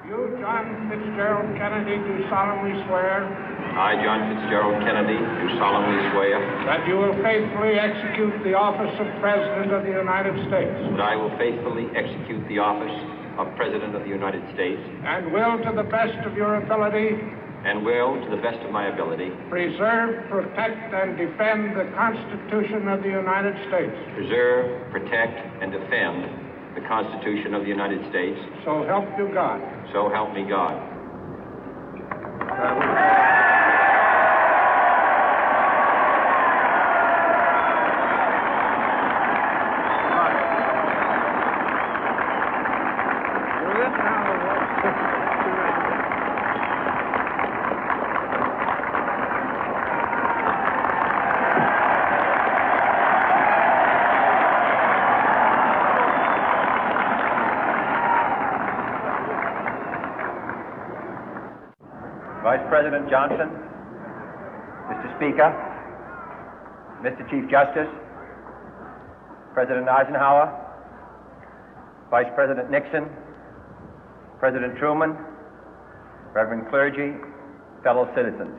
You, John Fitzgerald Kennedy, do solemnly swear. I, John Fitzgerald Kennedy, do solemnly swear. That you will faithfully execute the office of President of the United States. That I will faithfully execute the office of President of the United States. And will, to the best of your ability. And will, to the best of my ability. Preserve, protect, and defend the Constitution of the United States. Preserve, protect, and defend the Constitution of the United States. So help you God. So help me God. Vice President Johnson, Mr. Speaker, Mr. Chief Justice, President Eisenhower, Vice President Nixon, President Truman, Reverend clergy, fellow citizens.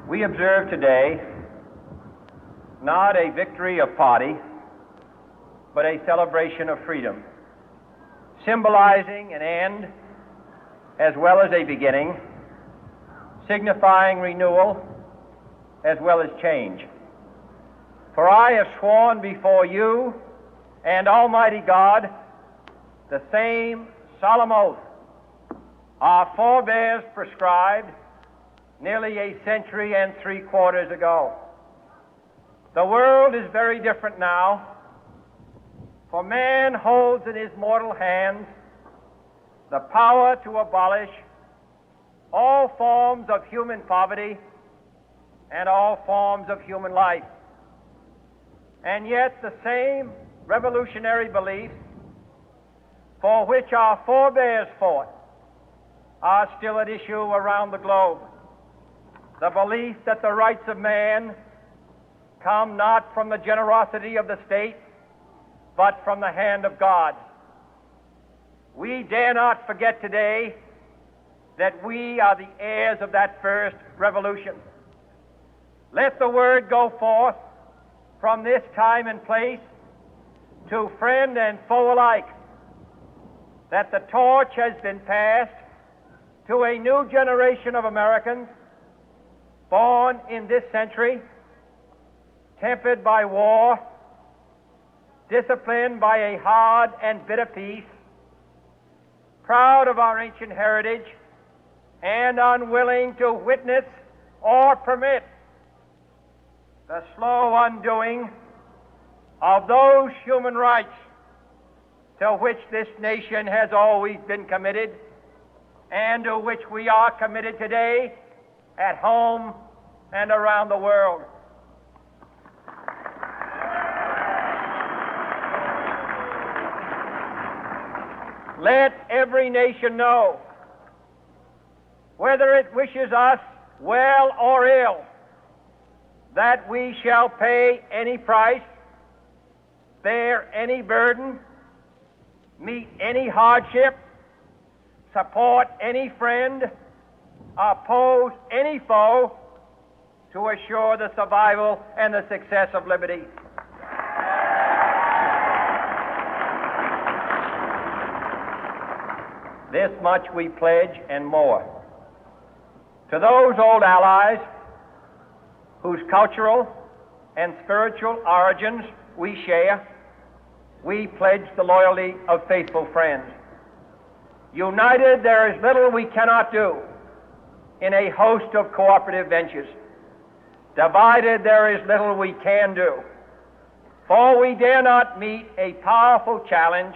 We observe today not a victory of party, but a celebration of freedom, symbolizing an end as well as a beginning, signifying renewal as well as change. For I have sworn before you and Almighty God the same solemn oath our forebears prescribed nearly a century and 3/4 ago. The world is very different now, for man holds in his mortal hands the power to abolish all forms of human poverty and all forms of human life. And yet the same revolutionary beliefs for which our forebears fought are still at issue around the globe. The belief that the rights of man come not from the generosity of the state, but from the hand of God. We dare not forget today that we are the heirs of that first revolution. Let the word go forth from this time and place to friend and foe alike that the torch has been passed to a new generation of Americans born in this century, tempered by war, disciplined by a hard and bitter peace, proud of our ancient heritage, and unwilling to witness or permit the slow undoing of those human rights to which this nation has always been committed and to which we are committed today at home and around the world. Let every nation know, whether it wishes us well or ill, that we shall pay any price, bear any burden, meet any hardship, support any friend, oppose any foe to assure the survival and the success of liberty. This much we pledge and more. To those old allies whose cultural and spiritual origins we share, we pledge the loyalty of faithful friends. United, there is little we cannot do in a host of cooperative ventures. Divided, there is little we can do, for we dare not meet a powerful challenge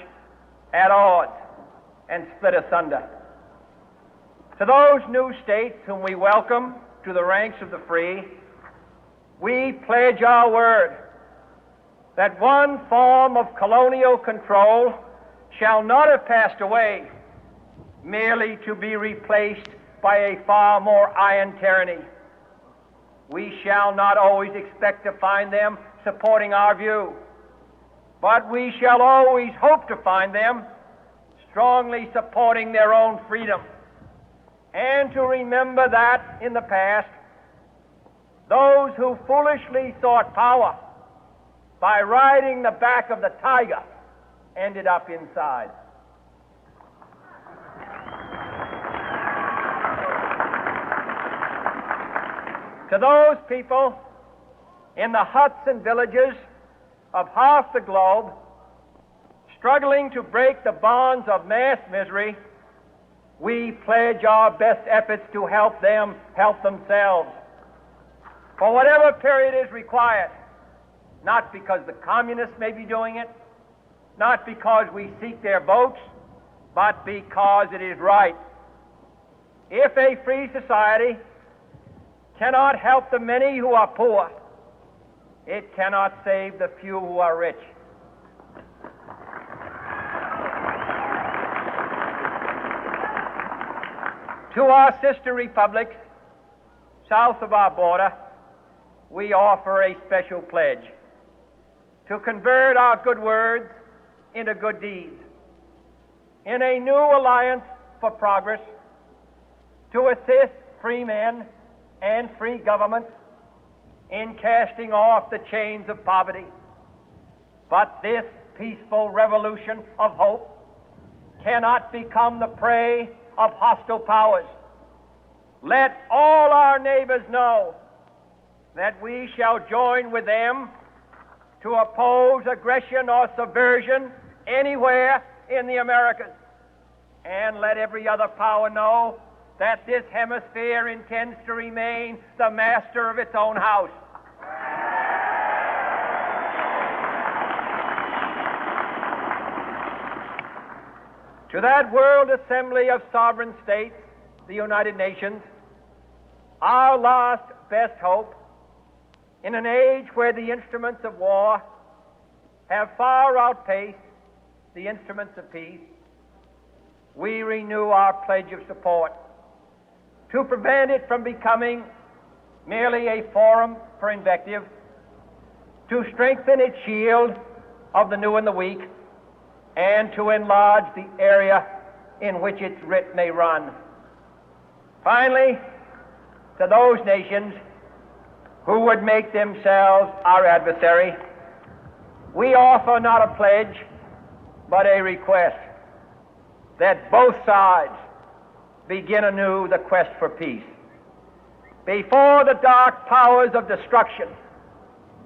at odds and split asunder. To those new states whom we welcome to the ranks of the free, we pledge our word that one form of colonial control shall not have passed away, merely to be replaced by a far more iron tyranny. We shall not always expect to find them supporting our view, but we shall always hope to find them strongly supporting their own freedom, and to remember that in the past, those who foolishly sought power by riding the back of the tiger ended up inside. To those people in the huts and villages of half the globe struggling to break the bonds of mass misery, we pledge our best efforts to help them help themselves for whatever period is required, not because the communists may be doing it, not because we seek their votes, but because it is right. If a free society cannot help the many who are poor, it cannot save the few who are rich. To our sister republics south of our border, we offer a special pledge to convert our good words into good deeds, in a new alliance for progress, to assist free men and free governments in casting off the chains of poverty. But this peaceful revolution of hope cannot become the prey of hostile powers. Let all our neighbors know that we shall join with them to oppose aggression or subversion anywhere in the Americas. And let every other power know that this hemisphere intends to remain the master of its own house. To that World Assembly of Sovereign States, the United Nations, our last best hope, in an age where the instruments of war have far outpaced the instruments of peace, we renew our pledge of support to prevent it from becoming merely a forum for invective, to strengthen its shield of the new and the weak, and to enlarge the area in which its writ may run. Finally, to those nations who would make themselves our adversary, we offer not a pledge, but a request that both sides begin anew the quest for peace. Before the dark powers of destruction,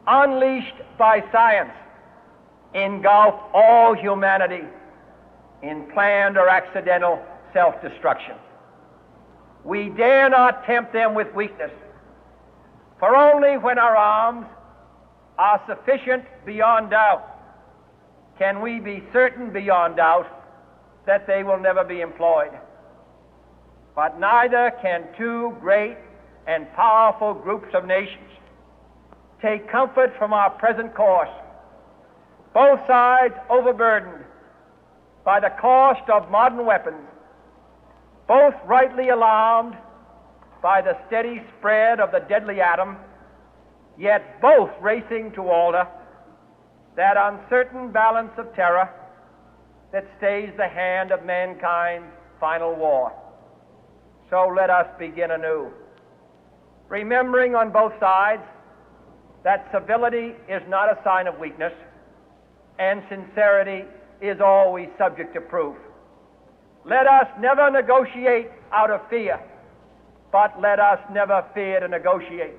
unleashed by science, engulf all humanity in planned or accidental self-destruction, we dare not tempt them with weakness, for only when our arms are sufficient beyond doubt can we be certain beyond doubt that they will never be employed. But neither can two great and powerful groups of nations take comfort from our present course, both sides overburdened by the cost of modern weapons, both rightly alarmed by the steady spread of the deadly atom, yet both racing to alter that uncertain balance of terror that stays the hand of mankind's final war. So let us begin anew, remembering on both sides that civility is not a sign of weakness, and sincerity is always subject to proof. Let us never negotiate out of fear, but let us never fear to negotiate.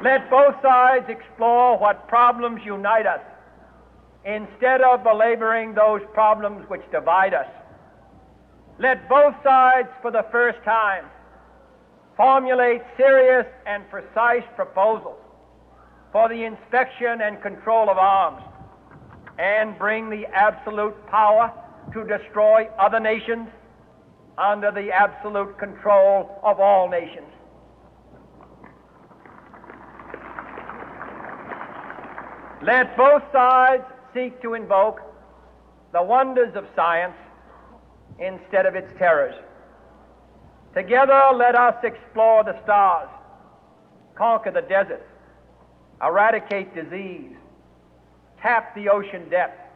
Let both sides explore what problems unite us, instead of belaboring those problems which divide us. Let both sides, for the first time, formulate serious and precise proposals for the inspection and control of arms, and bring the absolute power to destroy other nations under the absolute control of all nations. Let both sides seek to invoke the wonders of science instead of its terrors. Together, let us explore the stars, conquer the deserts, eradicate disease, tap the ocean depths,